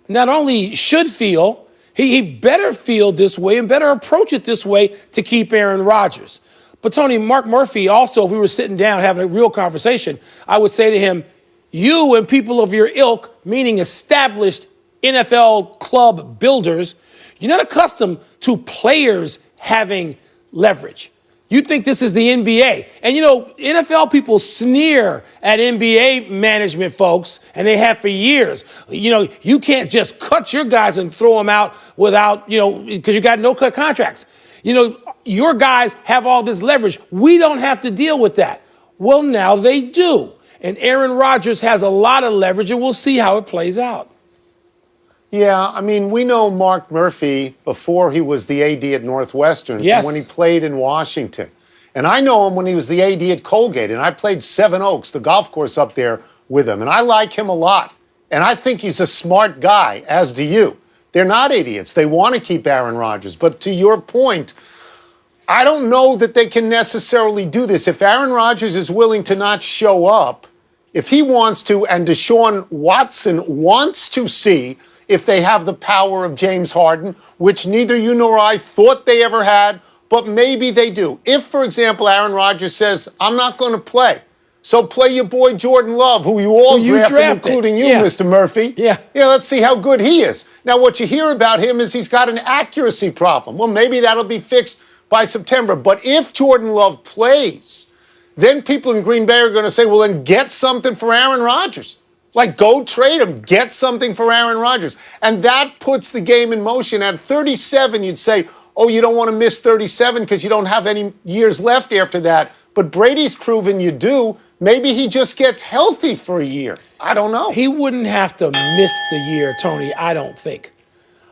not only should feel, he better feel this way and better approach it this way to keep Aaron Rodgers. But Tony, Mark Murphy also, if we were sitting down having a real conversation, I would say to him, you and people of your ilk, meaning established NFL club builders, you're not accustomed to players having leverage. You think this is the NBA. And, you know, NFL people sneer at NBA management folks, and they have for years. You know, you can't just cut your guys and throw them out without, you know, because you got no-cut contracts. You know, your guys have all this leverage. We don't have to deal with that. Well, now they do. And Aaron Rodgers has a lot of leverage, and we'll see how it plays out. Yeah, I mean, we know Mark Murphy before he was the AD at Northwestern, yes, when he played in Washington. And I know him when he was the AD at Colgate, and I played Seven Oaks, the golf course up there, with him. And I like him a lot. And I think he's a smart guy, as do you. They're not idiots. They want to keep Aaron Rodgers. But to your point, I don't know that they can necessarily do this. If Aaron Rodgers is willing to not show up, if he wants to, and Deshaun Watson wants to see if they have the power of James Harden, which neither you nor I thought they ever had, but maybe they do. If, for example, Aaron Rodgers says, I'm not going to play, so play your boy Jordan Love, who you all drafted, including you, Mr. Murphy. Yeah, let's see how good he is. Now, what you hear about him is he's got an accuracy problem. Well, maybe that'll be fixed by September. But if Jordan Love plays, then people in Green Bay are going to say, well, then get something for Aaron Rodgers. Like, go trade him. Get something for Aaron Rodgers. And that puts the game in motion. At 37, you'd say, oh, you don't want to miss 37 because you don't have any years left after that. But Brady's proven you do. Maybe he just gets healthy for a year. I don't know. He wouldn't have to miss the year, Tony, I don't think.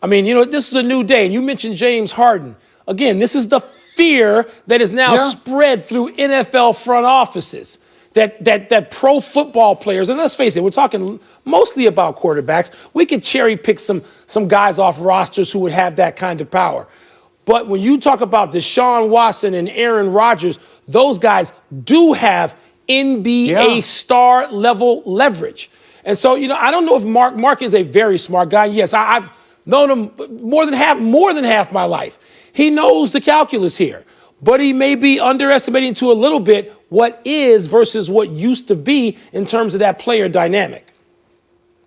I mean, you know, this is a new day. And you mentioned James Harden. Again, this is the fear that is now spread through NFL front offices. That pro football players, and let's face it, we're talking mostly about quarterbacks. We could cherry pick some guys off rosters who would have that kind of power. But when you talk about Deshaun Watson and Aaron Rodgers, those guys do have NBA star level leverage. And so, you know, I don't know if Mark is a very smart guy. Yes, I've known him more than half my life. He knows the calculus here. But he may be underestimating to a little bit what is versus what used to be in terms of that player dynamic.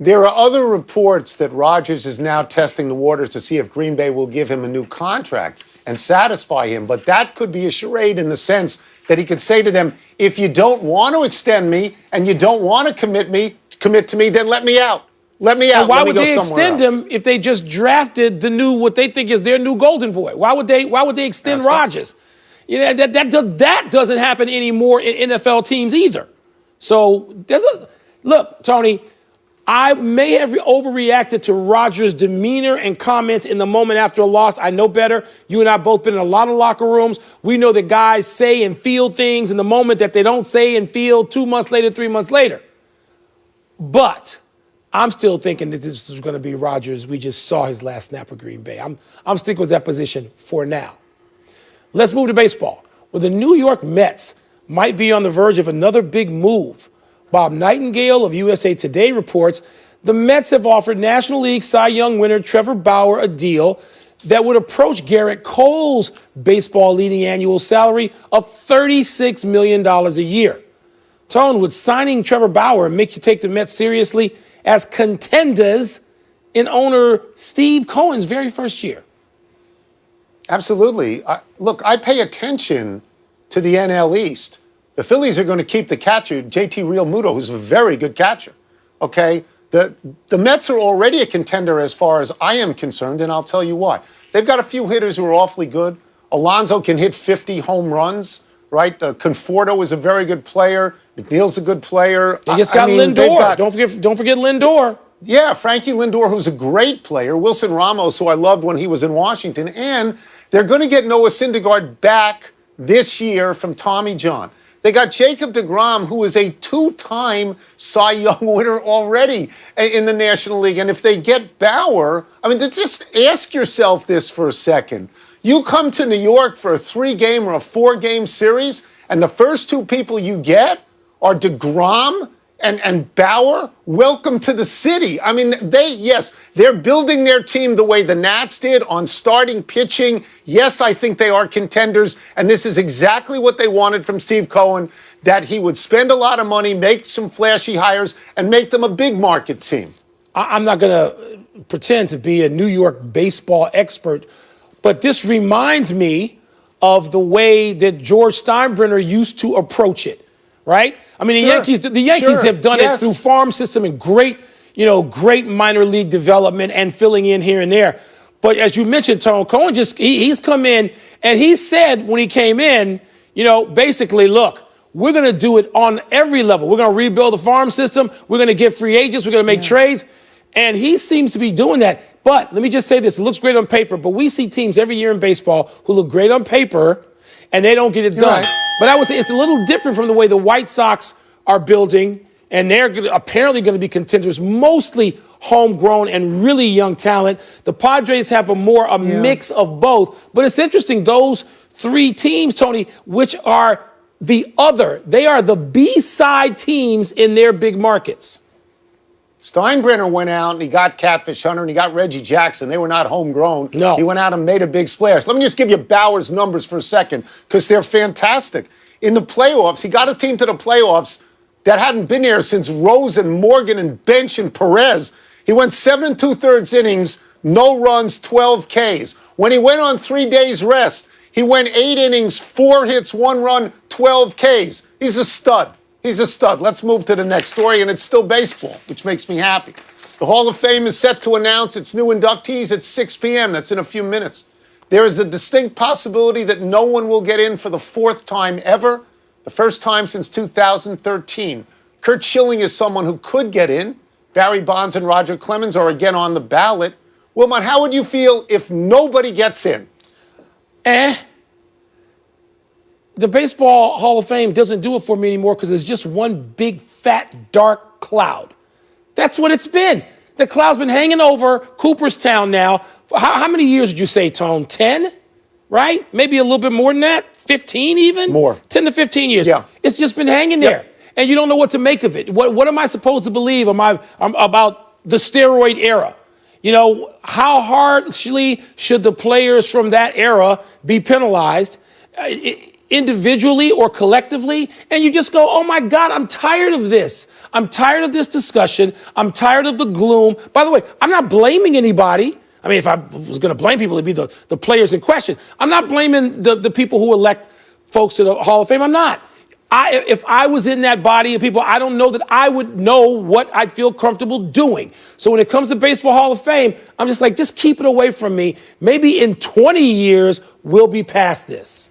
There are other reports that Rodgers is now testing the waters to see if Green Bay will give him a new contract and satisfy him. But that could be a charade in the sense that he could say to them, if you don't want to extend me and you don't want to commit to me, then let me out. Let me out. And why would they extend him if they just drafted the new, what they think is their new golden boy? Why would they extend Rodgers? You know, that doesn't happen anymore in NFL teams either. So look, Tony, I may have overreacted to Rodgers' demeanor and comments in the moment after a loss. I know better. You and I both been in a lot of locker rooms. We know that guys say and feel things in the moment that they don't say and feel 2 months later, 3 months later. But I'm still thinking that this is going to be Rodgers. We just saw his last snap of Green Bay. I'm sticking with that position for now. Let's move to baseball, where the New York Mets might be on the verge of another big move. Bob Nightingale of USA Today reports the Mets have offered National League Cy Young winner Trevor Bauer a deal that would approach Garrett Cole's baseball leading annual salary of $36 million a year. Tone, would signing Trevor Bauer make you take the Mets seriously as contenders in owner Steve Cohen's very first year? Absolutely. Look, I pay attention to the NL East. The Phillies are going to keep the catcher, JT Realmuto, who's a very good catcher. Okay? The Mets are already a contender as far as I am concerned, and I'll tell you why. They've got a few hitters who are awfully good. Alonso can hit 50 home runs, right? Conforto is a very good player. McNeil's a good player. They just got Lindor. Don't forget Lindor. Yeah, Frankie Lindor, who's a great player. Wilson Ramos, who I loved when he was in Washington. And they're going to get Noah Syndergaard back this year from Tommy John. They got Jacob deGrom, who is a 2-time Cy Young winner already in the National League. And if they get Bauer, I mean, just ask yourself this for a second. You come to New York for a 3-game or a 4-game series, and the first 2 people you get are deGrom And Bauer, welcome to the city. I mean, they're building their team the way the Nats did on starting pitching. Yes, I think they are contenders, and this is exactly what they wanted from Steve Cohen, that he would spend a lot of money, make some flashy hires, and make them a big market team. I'm not going to pretend to be a New York baseball expert, but this reminds me of the way that George Steinbrenner used to approach it, right? I mean, the Yankees have done it through farm system and great minor league development and filling in here and there. But as you mentioned, Tone, Cohen he's come in and he said when he came in, basically, look, we're going to do it on every level. We're going to rebuild the farm system. We're going to get free agents. We're going to make trades. And he seems to be doing that. But let me just say this. It looks great on paper, but we see teams every year in baseball who look great on paper and they don't get it done. Right. But I would say it's a little different from the way the White Sox are building, and they're apparently going to be contenders, mostly homegrown and really young talent. The Padres have a mix of both. But it's interesting, those three teams, Tony, which are they are the B-side teams in their big markets. Steinbrenner went out and he got Catfish Hunter and he got Reggie Jackson. They were not homegrown. No. He went out and made a big splash. Let me just give you Bauer's numbers for a second because they're fantastic. In the playoffs, he got a team to the playoffs that hadn't been there since Rose and Morgan and Bench and Perez. He went 7 2/3 innings, no runs, 12 Ks. When he went on 3 days rest, he went 8 innings, 4 hits, 1 run, 12 Ks. He's a stud. He's a stud. Let's move to the next story, and it's still baseball, which makes me happy. The Hall of Fame is set to announce its new inductees at 6 p.m. That's in a few minutes. There is a distinct possibility that no one will get in for the 4th time ever, the first time since 2013. Curt Schilling is someone who could get in. Barry Bonds and Roger Clemens are again on the ballot. Wilbon, how would you feel if nobody gets in? The Baseball Hall of Fame doesn't do it for me anymore because it's just one big, fat, dark cloud. That's what it's been. The cloud's been hanging over Cooperstown now. How many years did you say, Tone? 10? Right? Maybe a little bit more than that? 15 even? More. 10 to 15 years. Yeah. It's just been hanging there. And you don't know what to make of it. What am I supposed to believe about the steroid era? How harshly should the players from that era be penalized? Individually or collectively, and you just go, oh my God, I'm tired of this. I'm tired of this discussion. I'm tired of the gloom. By the way, I'm not blaming anybody. I mean, if I was going to blame people, it'd be the players in question. I'm not blaming the people who elect folks to the Hall of Fame. I'm not. If I was in that body of people, I don't know that I would know what I'd feel comfortable doing. So when it comes to Baseball Hall of Fame, I'm just like, just keep it away from me. Maybe in 20 years, we'll be past this.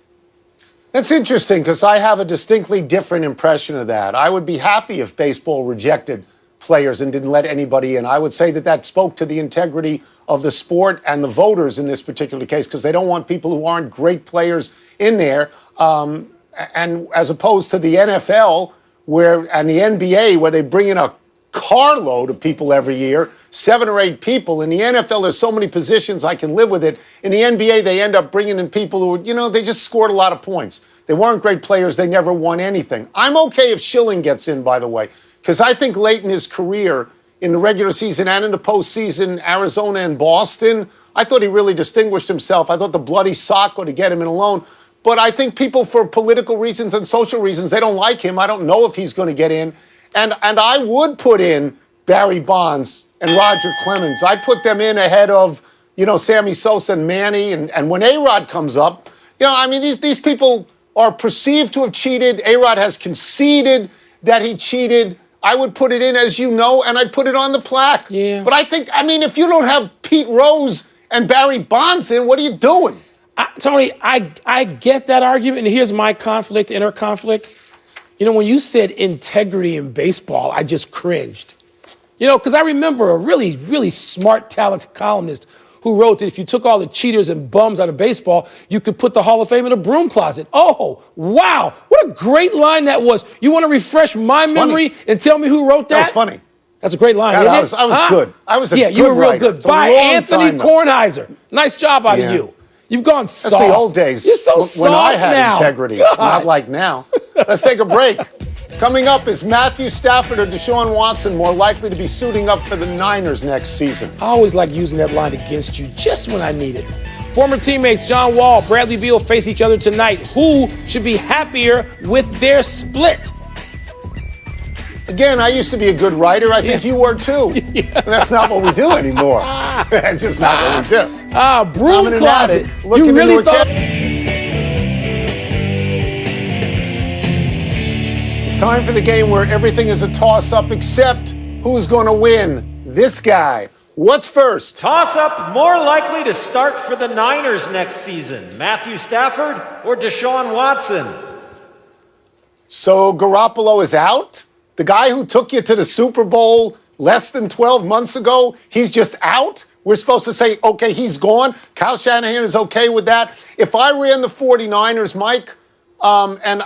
That's interesting because I have a distinctly different impression of that. I would be happy if baseball rejected players and didn't let anybody in. I would say that spoke to the integrity of the sport and the voters in this particular case because they don't want people who aren't great players in there. And as opposed to the NFL and the NBA where they bring in a carload of people every year, 7 or 8 people. In the NFL, there's so many positions, I can live with it. In the NBA, they end up bringing in people who, they just scored a lot of points. They weren't great players. They never won anything. I'm okay if Schilling gets in, by the way, because I think late in his career, in the regular season and in the postseason, Arizona and Boston, I thought he really distinguished himself. I thought the bloody sock ought to get him in alone. But I think people, for political reasons and social reasons, they don't like him. I don't know if he's going to get in. And I would put in Barry Bonds and Roger Clemens. I'd put them in ahead of, Sammy Sosa and Manny. And when A-Rod comes up, these people are perceived to have cheated. A-Rod has conceded that he cheated. I would put it in, as you know, and I'd put it on the plaque. Yeah. But I think, if you don't have Pete Rose and Barry Bonds in, what are you doing? Tony, I get that argument, and here's my inner conflict. When you said integrity in baseball, I just cringed. Because I remember a really, really smart, talented columnist who wrote that if you took all the cheaters and bums out of baseball, you could put the Hall of Fame in a broom closet. Oh, wow. What a great line that was. You want to refresh my memory and tell me who wrote that? That was funny. That's a great line, God, isn't it? I was good. I was a good writer. Yeah, you were real good. By Anthony Kornheiser. Nice job out of you. You've gone soft. That's the old days. You're so soft when I had now. integrity, God. not like now. Let's take a break. Coming up, is Matthew Stafford or Deshaun Watson more likely to be suiting up for the Niners next season? I always like using that line against you just when I need it. Former teammates John Wall, Bradley Beal face each other tonight. Who should be happier with their split? Again, I used to be a good writer. I think you were too. And that's not what we do anymore. That's just not what we do. Broom closet. Looking You really into thought... It's time for the game where everything is a toss-up except who's going to win. This guy. What's first? Toss-up more likely to start for the Niners next season. Matthew Stafford or Deshaun Watson? So Garoppolo is out? The guy who took you to the Super Bowl less than 12 months ago, he's just out? We're supposed to say, okay, he's gone. Kyle Shanahan is okay with that. If I ran the 49ers, Mike, and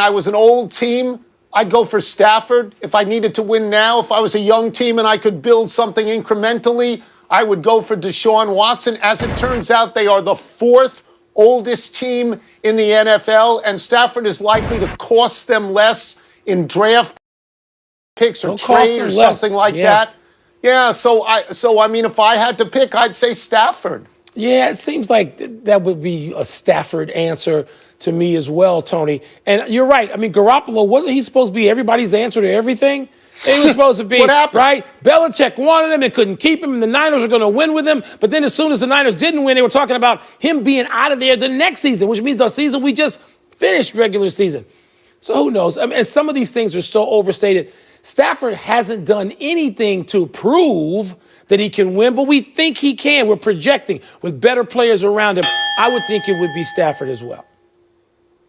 I was an old team, I'd go for Stafford. If I needed to win now, if I was a young team and I could build something incrementally, I would go for Deshaun Watson. As it turns out, they are the fourth oldest team in the NFL, and Stafford is likely to cost them less in draft picks or trade or something like that. Yeah, so I mean, if I had to pick, I'd say Stafford. Yeah, it seems like that would be a Stafford answer to me as well, Tony. And you're right. I mean, Garoppolo, wasn't he supposed to be everybody's answer to everything? He was supposed to be, what happened? Right? Belichick wanted him and couldn't keep him, and the Niners are going to win with him. But then as soon as the Niners didn't win, they were talking about him being out of there the next season, which means the season we just finished, regular season. So who knows? I mean, and some of these things are so overstated. Stafford hasn't done anything to prove that he can win, but we think he can. We're projecting with better players around him. I would think it would be Stafford as well.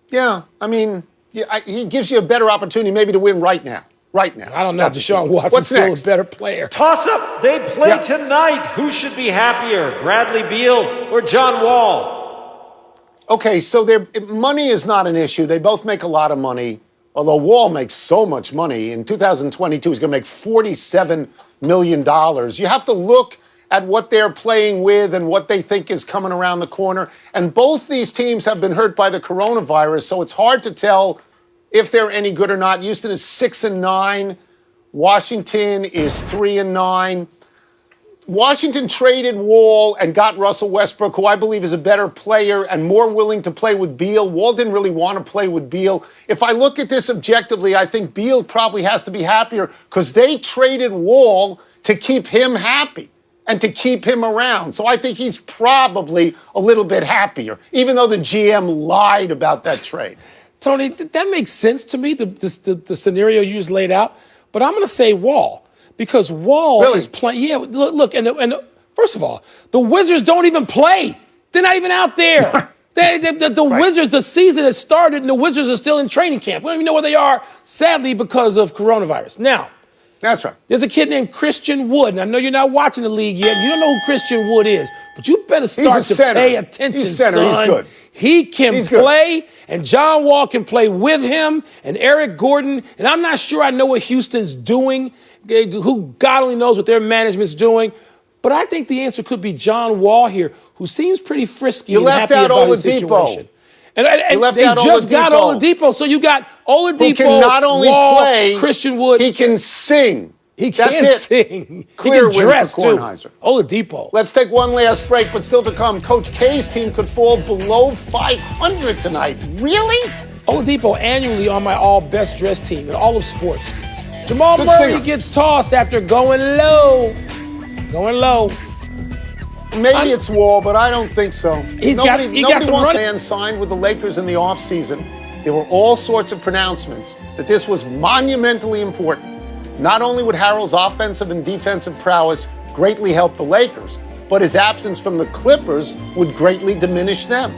Yeah, I mean, he gives you a better opportunity maybe to win right now. Right now. I don't know. Deshaun Watson's still a better player. Toss-up. They play tonight. Who should be happier, Bradley Beal or John Wall? Okay, so money is not an issue. They both make a lot of money, although Wall makes so much money. In 2022, he's going to make $47 million. You have to look at what they're playing with and what they think is coming around the corner. And both these teams have been hurt by the coronavirus, so it's hard to tell if they're any good or not. Houston is 6-9. Washington is 3-9. Washington traded Wall and got Russell Westbrook, who I believe is a better player and more willing to play with Beal. Wall didn't really want to play with Beal. If I look at this objectively, I think Beal probably has to be happier because they traded Wall to keep him happy and to keep him around. So I think he's probably a little bit happier, even though the GM lied about that trade. Tony, that makes sense to me, the scenario you just laid out. But I'm going to say Wall, because Wall is playing. Yeah, look, and first of all, the Wizards don't even play. They're not even out there. The Wizards, the season has started, and the Wizards are still in training camp. We don't even know where they are, sadly, because of coronavirus. Now, that's right. There's a kid named Christian Wood, and I know you're not watching the league yet. You don't know who Christian Wood is, but you better start to pay attention, He's center. son. He's good. He can play, and John Wall can play with him, and Eric Gordon. And I'm not sure I know what Houston's doing, who God only knows what their management's doing. But I think the answer could be John Wall here, who seems pretty frisky and happy about his situation. And they just got Oladipo, so you got Oladipo, who can not only Wall, play, Christian Wood. He can sing. He can sing. Clear he can dress win for Kornheiser. Too. Oladipo. Let's take one last break, but still to come. Coach K's team could fall below 500 tonight. Really? Oladipo annually on my all best dressed team in all of sports. Jamal Murray gets tossed after going low. Going low. Maybe it's Wall, but I don't think so. Nobody wants to man signed with the Lakers in the offseason. There were all sorts of pronouncements that this was monumentally important. Not only would Harrell's offensive and defensive prowess greatly help the Lakers, but his absence from the Clippers would greatly diminish them.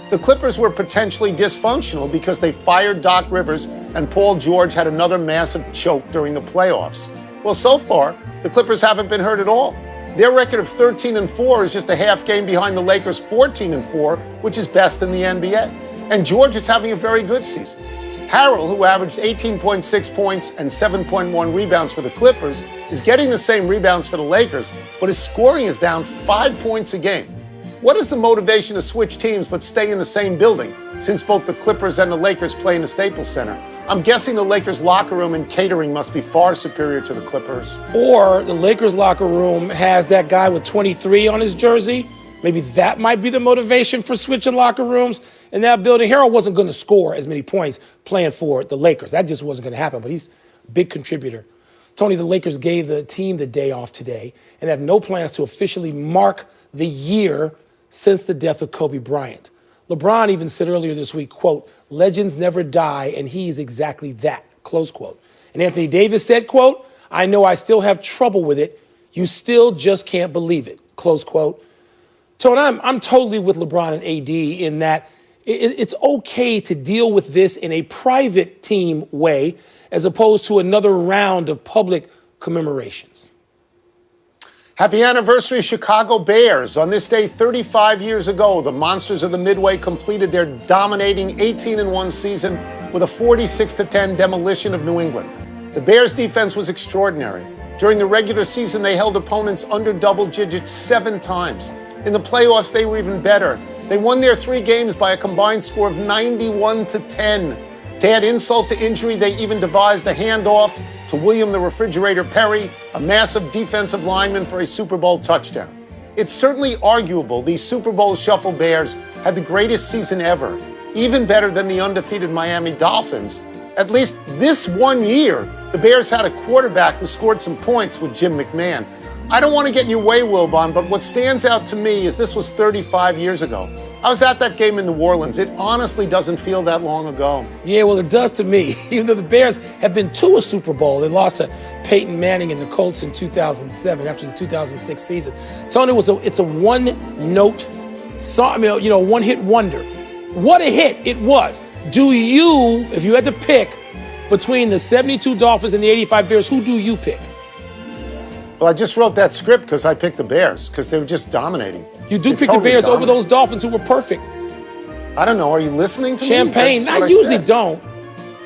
The Clippers were potentially dysfunctional because they fired Doc Rivers and Paul George had another massive choke during the playoffs. Well, so far, the Clippers haven't been hurt at all. Their record of 13-4 is just a half game behind the Lakers' 14-4, which is best in the NBA. And George is having a very good season. Harrell, who averaged 18.6 points and 7.1 rebounds for the Clippers, is getting the same rebounds for the Lakers, but his scoring is down 5 points a game. What is the motivation to switch teams but stay in the same building since both the Clippers and the Lakers play in the Staples Center. I'm guessing the Lakers locker room and catering must be far superior to the Clippers. Or the Lakers locker room has that guy with 23 on his jersey. Maybe that might be the motivation for switching locker rooms in that building. Harold wasn't going to score as many points playing for the Lakers. That just wasn't going to happen, but he's a big contributor. Tony, the Lakers gave the team the day off today and have no plans to officially mark the year since the death of Kobe Bryant. LeBron even said earlier this week, quote, "Legends never die, and he's exactly that," close quote. And Anthony Davis said, quote, "I know I still have trouble with it. You still just can't believe it," close quote. Tony, I'm totally with LeBron and AD in that it's okay to deal with this in a private team way as opposed to another round of public commemorations. Happy anniversary, Chicago Bears. On this day 35 years ago, the Monsters of the Midway completed their dominating 18-1 season with a 46-10 demolition of New England. The Bears' defense was extraordinary. During the regular season, they held opponents under double digits 7 times. In the playoffs, they were even better. They won their 3 games by a combined score of 91-10. To add insult to injury, they even devised a handoff to William the Refrigerator Perry, a massive defensive lineman, for a Super Bowl touchdown. It's certainly arguable these Super Bowl shuffle Bears had the greatest season ever, even better than the undefeated Miami Dolphins. At least this one year, the Bears had a quarterback who scored some points with Jim McMahon. I don't want to get in your way, Wilbon, but what stands out to me is this was 35 years ago. I was at that game in New Orleans. It honestly doesn't feel that long ago. Yeah, well, it does to me. Even though the Bears have been to a Super Bowl, they lost to Peyton Manning and the Colts in 2007 after the 2006 season. Tony, it's a one-note song, one-hit wonder. What a hit it was. Do you, if you had to pick between the 72 Dolphins and the 85 Bears, who do you pick? Well, I just wrote that script because I picked the Bears because they were just dominating. You do pick the Bears over those Dolphins who were perfect. I don't know. Are you listening to me? Champagne. I usually don't.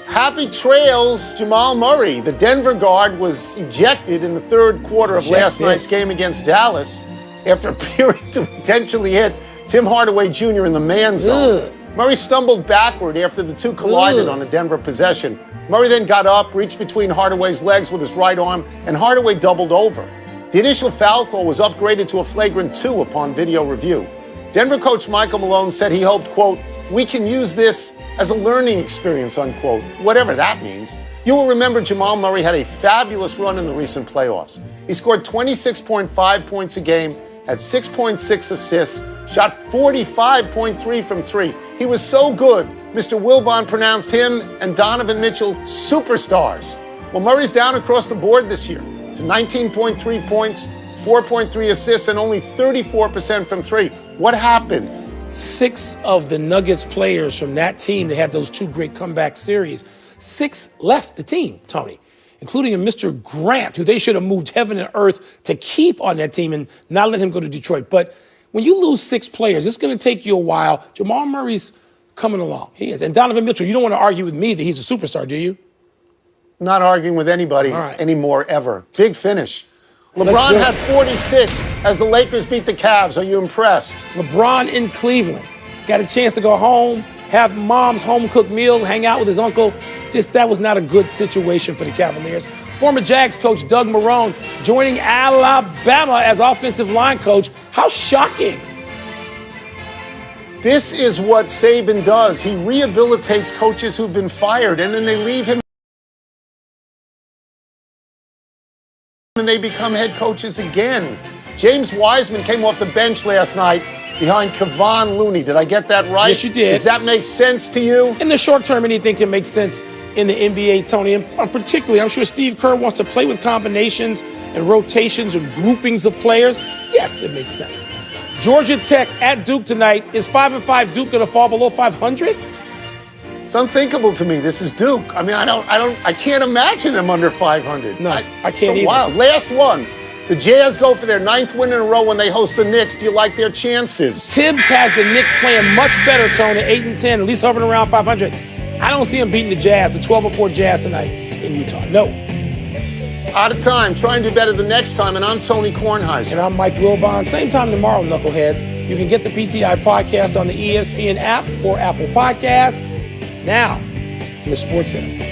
Happy trails, Jamal Murray. The Denver guard was ejected in the third quarter of last night's game against Dallas after appearing to potentially hit Tim Hardaway Jr. in the man zone. Murray stumbled backward after the two collided on a Denver possession. Murray then got up, reached between Hardaway's legs with his right arm, and Hardaway doubled over. The initial foul call was upgraded to a flagrant 2 upon video review. Denver coach Michael Malone said he hoped, quote, "We can use this as a learning experience," unquote, whatever that means. You will remember Jamal Murray had a fabulous run in the recent playoffs. He scored 26.5 points a game, had 6.6 assists, shot 45.3 from 3. He was so good, Mr. Wilbon pronounced him and Donovan Mitchell superstars. Well, Murray's down across the board this year to 19.3 points, 4.3 assists, and only 34% from 3. What happened? 6 of the Nuggets players from that team that had those 2 great comeback series, 6 left the team, Tony, including a Mr. Grant, who they should have moved heaven and earth to keep on that team and not let him go to Detroit. But when you lose 6 players, it's going to take you a while. Jamal Murray's coming along. He is. And Donovan Mitchell, you don't want to argue with me that he's a superstar, do you? Not arguing with anybody anymore, ever. Big finish. LeBron had 46 as the Lakers beat the Cavs. Are you impressed? LeBron in Cleveland. Got a chance to go home, have mom's home-cooked meal, hang out with his uncle. That was not a good situation for the Cavaliers. Former Jags coach Doug Marrone joining Alabama as offensive line coach. How shocking. This is what Saban does. He rehabilitates coaches who've been fired, and then they leave him and they become head coaches again. James Wiseman came off the bench last night behind Kevon Looney. Did I get that right? Yes, you did. Does that make sense to you? In the short term, anything can make sense in the NBA, Tony. And particularly, I'm sure Steve Kerr wants to play with combinations and rotations or groupings of players. Yes, it makes sense. Georgia Tech at Duke tonight. Is 5-5 Duke going to fall below 500? It's unthinkable to me. This is Duke. I mean, I can't imagine them under 500. No, I can't either. Wild. Last one. The Jazz go for their 9th win in a row when they host the Knicks. Do you like their chances? Tibbs has the Knicks playing much better, Tony, 8-10, at least hovering around 500. I don't see them beating the Jazz, the 12-4 Jazz tonight in Utah. No. Out of time. Try and do better the next time. And I'm Tony Kornheiser. And I'm Mike Wilbon. Same time tomorrow, Knuckleheads. You can get the PTI podcast on the ESPN app or Apple Podcasts. Now, from the Sports Center.